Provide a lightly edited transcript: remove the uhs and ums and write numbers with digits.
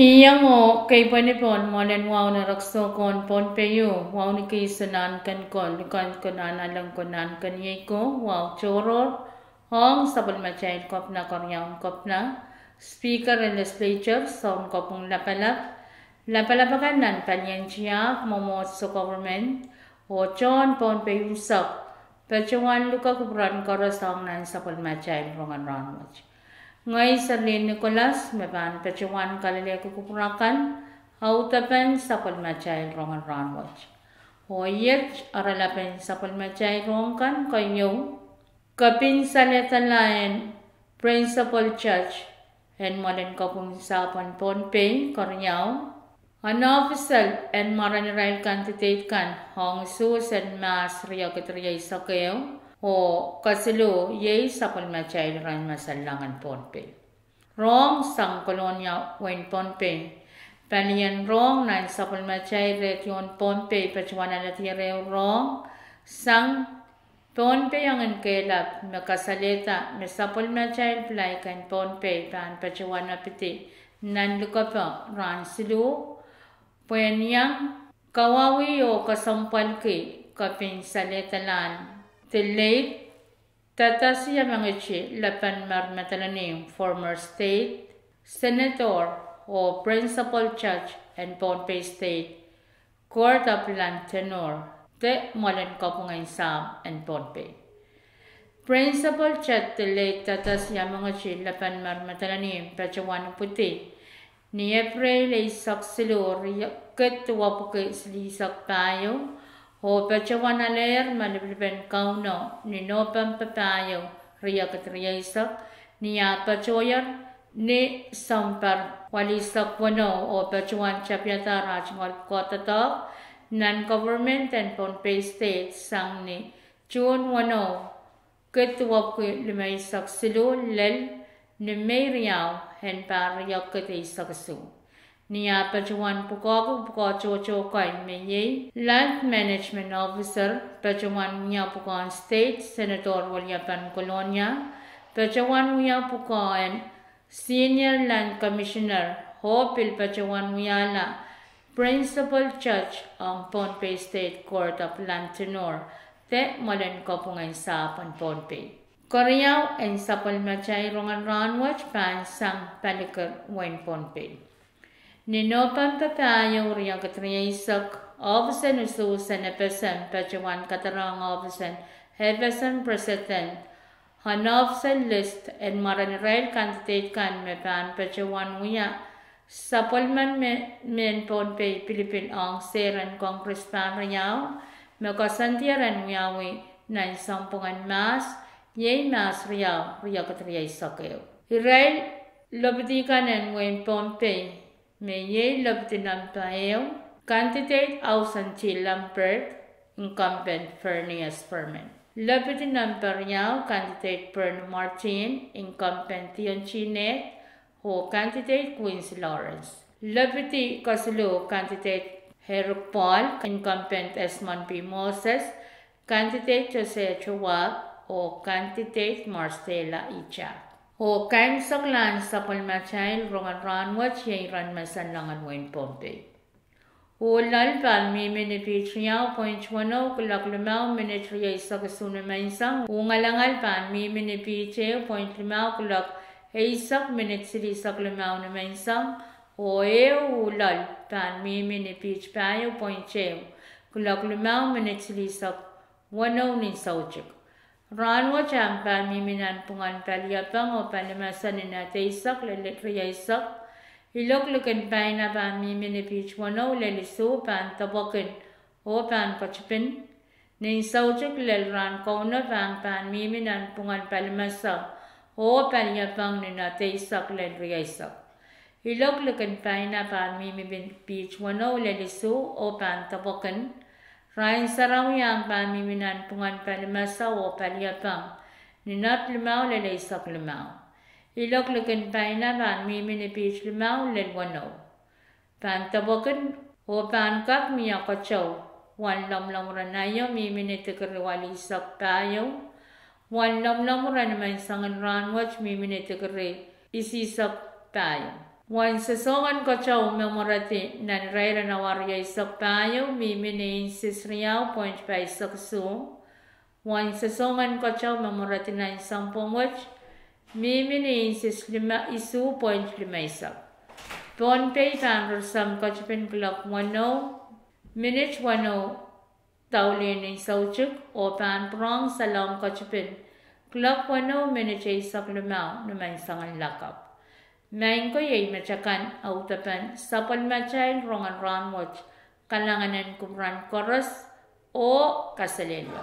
Iyang o kay panipon molen wow na rakso kon pon peyo wow ni kay sanan kan kon lukan konan alang konan kan yeko wow choror hong sabal machay kop na koryang kop na speaker and legislature sound kopong lapalapakan nan panyan siya momo sa government o chon pon peyo sak pachawan luka kubran korosong nan sabal machay rongan ranwach. Ngay Sarlene Nicolas, meban pachawan kalile kukurakan, autapan sa palmachay rongan ranwach. Hoyet aralapan sa palmachay rongan kayo, kapin sa letalayan, Principal Church, and malin kapong sapan ponpe, kornyaw, an official and maranirail candidate kan, hong sus and mas riyakitriyay sa kayo, o kasilo yay sa palmachay ran masalangan ponpe. Rong sang kolonya wen ponpe. Panian rong nan sa palmachay retyon ponpe pachuana natire rong sang ponpe yang kelap makasaleta me sa palmachay play kan ponpe pan pachuana piti nan lukapa ran silo puen yang kawawi o kasampal ki kapin saletalan Tilate tatasiya mangichi lapan marmatalani former state senator o principal judge and Pohnpei State Court of Land Tenor te molen kopungay Sam and Pohnpei. Principal judge tilate tatasiya mangichi lapan marmatalani pachawan puti ni April ay saksilor ket wapuke slisak payo o pachawan aler malibben kauno ni nopam papayo riyakat riyasak ni pachoyar ni sampar walisak wano o pachawan chapyata rajmal kotatok non-government and Pohnpei State sang ni June wano ketuwap ko limaysak silu lel ni Mayriyaw hen pariyakat isak su. Niya pachawan puko chocho kay meye Land Management Officer pachawan niya puko State Senator Walyapan Colonia pachawan niya puko Senior Land Commissioner Hopil pachawan niya la Principal Judge ang Pohnpei State Court of Land Tenor te molen kopungay sa Pohnpei. Koreaw en sa palmachay rongan ranwach pan sang palikar wen Pohnpei. Ninopam papayo riyang katriyasak officer nususan na pesan pachawan katarang officer Hevesan President han officer list and maranirail candidate kan mepan pachawan wiya sa polman men Pohnpei Philippine ang seran Congress pamriyaw makasantiyaran wiyawi na sampungan mas yay mas riyaw katriyasak kayo. Irail lobitikan en wen Pohnpei Meye Lieutenant Paeo, candidate Ausanti Lampert, incumbent Fernias Perman. Lieutenant Pariao, candidate Pern Martin, incumbent Tion Chinet, o candidate Quincy Lawrence. Lieutenant Casilo, candidate Herrick Paul, incumbent Esmond P. Moses, candidate Jose Chawag, o candidate Marcela Icha. O kain saklan sa palmachay rongan ranwat yay ran masanlangan wen Pohnpei. O lalpal mi minipitriyaw point wano kulak lumaw minitriyay sa kasuna mainsang. O ngalangal pan mi minipitriyaw point lumaw kulak aisak minitsili sa lumaw na mainsang. O ulal pan mi minipitr payo point chew kulak lumaw minitsili sa wano ni saujik. Ranwa champan miminan pungan palyapang o palimasan ni nataisak lalitriyaisak. Iloklukan pa na pan miminipich wano laliso pan tabakin o pan pachpin. Ning saujik lalran kauna pan miminan pungan palimasa o palyapang ni nataisak lalitriyaisak. Iloklukan pa na pan miminipich wano laliso o pan tabakin. Rain saraw yang pamiminan pungan palimasa o palyapang, ninat limaw lalaisak limaw. Ilok lekin paina ran mi minipis limau len wano. Pan tabokin o pan kak miya kachaw. Wan lam ranayo mi minitikari wali sak tayo. Wan lam ranamay sangan ranwach mi minitikari isisak tayo. Wan sasongan kachaw memorati nan rayra na warya isak tayo mi miniinsis riyaw point pa isak su. Wan sasongan kachaw memorati na isang pumwach mi miniinsis lima isu point lima isak. Tuan pay tan rasam kachapin clock 10 minutes 10 taulin ng sauchuk o pan prong salam kachapin clock 10 minutes isak limau naman sangan lakap. Main ko yay macakan autapan sapal macay rongan ranwatch kalanganan kumran koros o kasalelo.